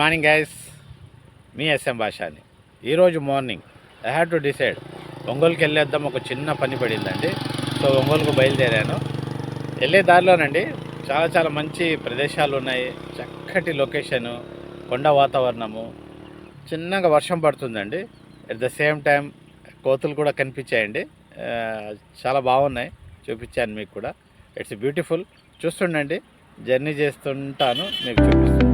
Morning guys, మీ S M భాషని. ఈరోజు morning I have to decide ఒంగోలుకి వెళ్ళేద్దాం, ఒక చిన్న పని పడిందండి. సో ఒంగోలుకు బయలుదేరాను. వెళ్ళే దారిలోనండి చాలా మంచి ప్రదేశాలు ఉన్నాయి, చక్కటి లొకేషను, కొండ వాతావరణము, చిన్నగా వర్షం పడుతుందండి. ఎట్ ద సేమ్ టైం కోతులు కూడా కనిపించాయండి. చాలా బాగున్నాయి, చూపించాను మీకు కూడా. It's beautiful. చూస్తుండండి, జర్నీ చేస్తుంటాను, మీకు చూపిస్తాను.